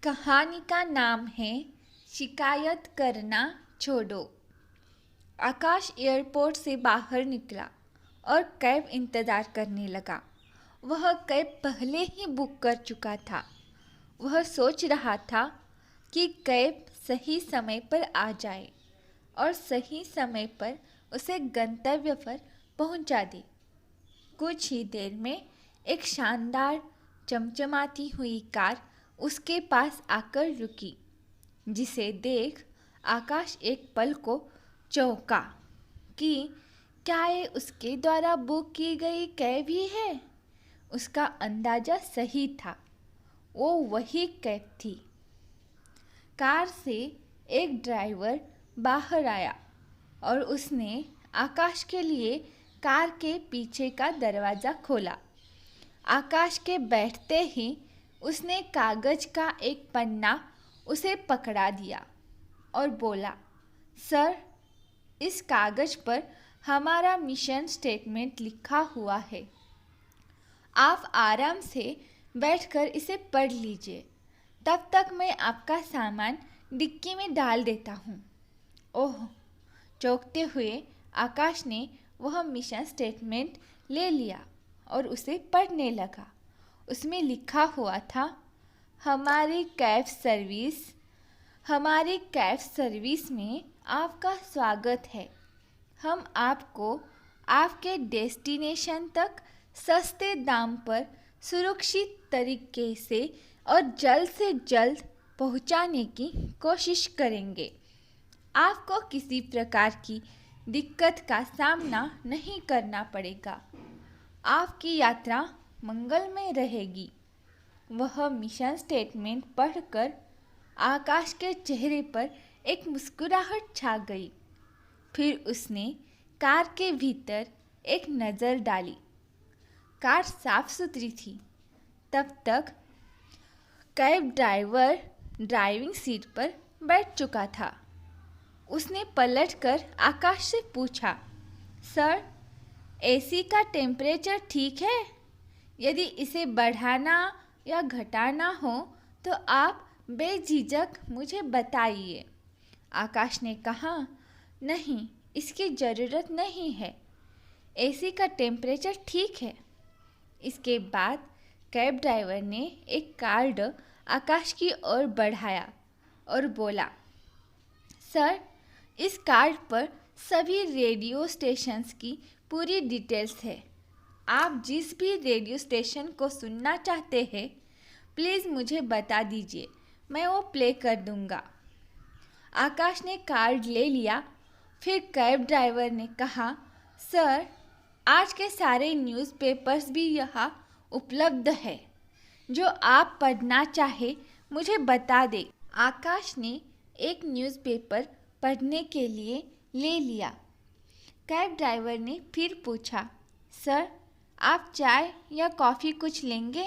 कहानी का नाम है शिकायत करना छोड़ो। आकाश एयरपोर्ट से बाहर निकला और कैब इंतज़ार करने लगा। वह कैब पहले ही बुक कर चुका था। वह सोच रहा था कि कैब सही समय पर आ जाए और सही समय पर उसे गंतव्य पर पहुंचा दे। कुछ ही देर में एक शानदार चमचमाती हुई कार उसके पास आकर रुकी, जिसे देख आकाश एक पल को चौंका कि क्या ये उसके द्वारा बुक की गई कैब ही है। उसका अंदाजा सही था, वो वही कैब थी। कार से एक ड्राइवर बाहर आया और उसने आकाश के लिए कार के पीछे का दरवाज़ा खोला। आकाश के बैठते ही उसने कागज का एक पन्ना उसे पकड़ा दिया और बोला, सर, इस कागज पर हमारा मिशन स्टेटमेंट लिखा हुआ है। आप आराम से बैठकर इसे पढ़ लीजिए। तब तक मैं आपका सामान डिक्की में डाल देता हूँ। ओह! चौंकते हुए आकाश ने वह मिशन स्टेटमेंट ले लिया और उसे पढ़ने लगा। उसमें लिखा हुआ था, हमारी कैब सर्विस में आपका स्वागत है। हम आपको आपके डेस्टिनेशन तक सस्ते दाम पर सुरक्षित तरीके से और जल्द से जल्द पहुंचाने की कोशिश करेंगे। आपको किसी प्रकार की दिक्कत का सामना नहीं करना पड़ेगा। आपकी यात्रा मंगलमय रहेगी। वह मिशन स्टेटमेंट पढ़कर आकाश के चेहरे पर एक मुस्कुराहट छा गई। फिर उसने कार के भीतर एक नज़र डाली। कार साफ सुथरी थी। तब तक कैब ड्राइवर ड्राइविंग सीट पर बैठ चुका था। उसने पलटकर आकाश से पूछा, सर, एसी का टेम्परेचर ठीक है? यदि इसे बढ़ाना या घटाना हो तो आप बेझिझक मुझे बताइए। आकाश ने कहा, नहीं, इसकी ज़रूरत नहीं है। एसी का टेम्परेचर ठीक है। इसके बाद कैब ड्राइवर ने एक कार्ड आकाश की ओर बढ़ाया और बोला, सर, इस कार्ड पर सभी रेडियो स्टेशंस की पूरी डिटेल्स है। आप जिस भी रेडियो स्टेशन को सुनना चाहते हैं, प्लीज़ मुझे बता दीजिए, मैं वो प्ले कर दूंगा। आकाश ने कार्ड ले लिया। फिर कैब ड्राइवर ने कहा, सर, आज के सारे न्यूज़पेपर्स भी यहाँ उपलब्ध है। जो आप पढ़ना चाहे मुझे बता दे। आकाश ने एक न्यूज़पेपर पढ़ने के लिए ले लिया। कैब ड्राइवर ने फिर पूछा, सर, आप चाय या कॉफ़ी कुछ लेंगे?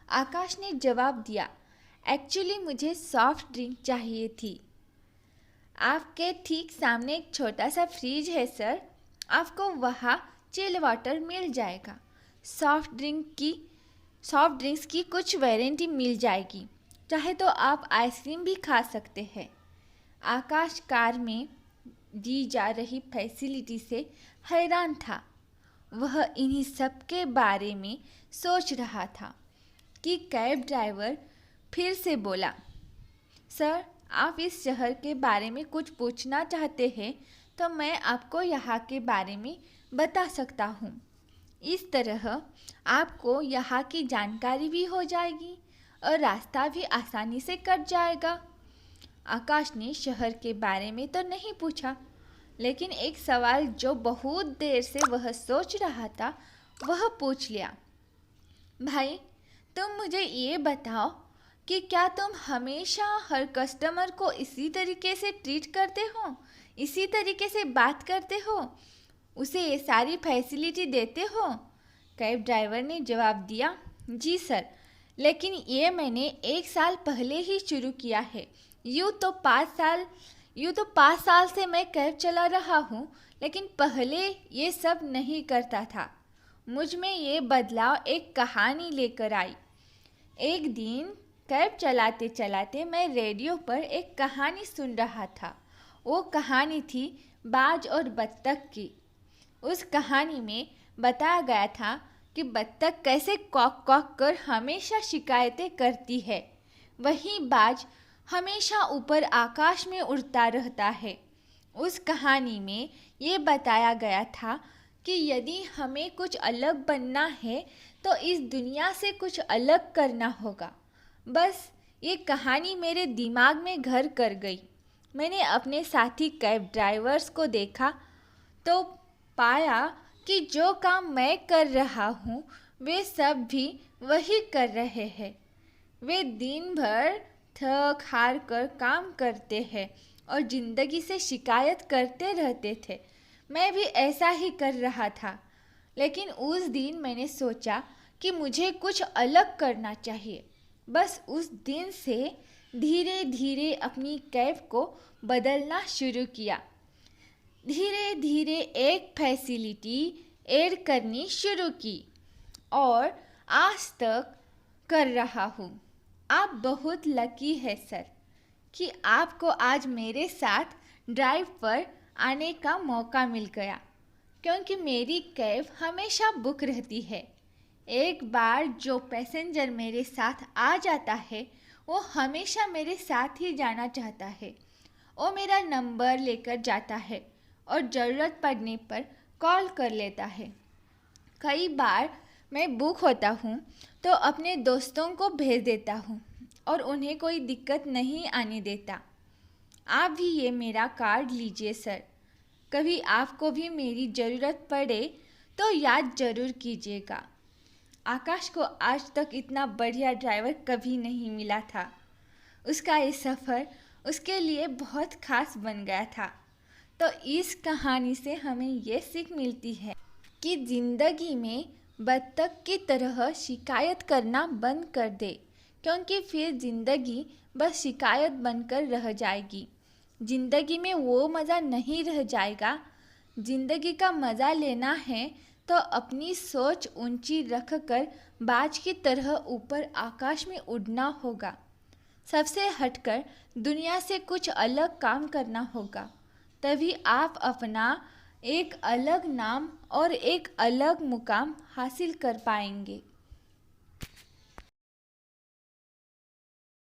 आकाश ने जवाब दिया, एक्चुअली मुझे सॉफ्ट ड्रिंक चाहिए थी। आपके ठीक सामने एक छोटा सा फ्रिज है सर, आपको वहाँ चिल वाटर मिल जाएगा। सॉफ्ट ड्रिंक्स की कुछ वारंटी मिल जाएगी। चाहे तो आप आइसक्रीम भी खा सकते हैं। आकाश कार में दी जा रही फैसिलिटी से हैरान था। वह इन्हीं सब के बारे में सोच रहा था कि कैब ड्राइवर फिर से बोला, सर, आप इस शहर के बारे में कुछ पूछना चाहते हैं तो मैं आपको यहाँ के बारे में बता सकता हूँ। इस तरह आपको यहाँ की जानकारी भी हो जाएगी और रास्ता भी आसानी से कट जाएगा। आकाश ने शहर के बारे में तो नहीं पूछा, लेकिन एक सवाल जो बहुत देर से वह सोच रहा था वह पूछ लिया, भाई, तुम मुझे ये बताओ कि क्या तुम हमेशा हर कस्टमर को इसी तरीके से ट्रीट करते हो, इसी तरीके से बात करते हो, उसे ये सारी फैसिलिटी देते हो? कैब ड्राइवर ने जवाब दिया, जी सर, लेकिन ये मैंने 1 साल पहले ही शुरू किया है। यूँ तो 5 साल से मैं कैब चला रहा हूँ, लेकिन पहले ये सब नहीं करता था। मुझ में ये बदलाव एक कहानी लेकर आई। एक दिन कैब चलाते चलाते मैं रेडियो पर एक कहानी सुन रहा था। वो कहानी थी बाज और बत्तख की। उस कहानी में बताया गया था कि बत्तख कैसे कॉक कॉक कर हमेशा शिकायतें करती है, वहीं बाज हमेशा ऊपर आकाश में उड़ता रहता है। उस कहानी में ये बताया गया था कि यदि हमें कुछ अलग बनना है तो इस दुनिया से कुछ अलग करना होगा। बस ये कहानी मेरे दिमाग में घर कर गई। मैंने अपने साथी कैब ड्राइवर्स को देखा तो पाया कि जो काम मैं कर रहा हूँ वे सब भी वही कर रहे हैं। वे दिन भर थक हार कर काम करते हैं और ज़िंदगी से शिकायत करते रहते थे। मैं भी ऐसा ही कर रहा था, लेकिन उस दिन मैंने सोचा कि मुझे कुछ अलग करना चाहिए। बस उस दिन से धीरे धीरे अपनी कैब को बदलना शुरू किया। धीरे धीरे एक फैसिलिटी ऐड करनी शुरू की और आज तक कर रहा हूँ। आप बहुत लकी है सर कि आपको आज मेरे साथ ड्राइव पर आने का मौका मिल गया, क्योंकि मेरी कैब हमेशा बुक रहती है। एक बार जो पैसेंजर मेरे साथ आ जाता है वो हमेशा मेरे साथ ही जाना चाहता है। वो मेरा नंबर लेकर जाता है और ज़रूरत पड़ने पर कॉल कर लेता है। कई बार मैं बुक होता हूँ तो अपने दोस्तों को भेज देता हूँ और उन्हें कोई दिक्कत नहीं आने देता। आप भी ये मेरा कार्ड लीजिए सर। कभी आपको भी मेरी ज़रूरत पड़े तो याद ज़रूर कीजिएगा। आकाश को आज तक इतना बढ़िया ड्राइवर कभी नहीं मिला था। उसका ये सफ़र उसके लिए बहुत खास बन गया था। तो इस कहानी से हमें ये सीख मिलती है कि ज़िंदगी में बत्तख की तरह शिकायत करना बंद कर दे, क्योंकि फिर ज़िंदगी बस शिकायत बनकर रह जाएगी। ज़िंदगी में वो मज़ा नहीं रह जाएगा। ज़िंदगी का मज़ा लेना है तो अपनी सोच ऊंची रखकर बाज की तरह ऊपर आकाश में उड़ना होगा। सबसे हटकर दुनिया से कुछ अलग काम करना होगा। तभी आप अपना एक अलग नाम और एक अलग मुकाम हासिल कर पाएंगे।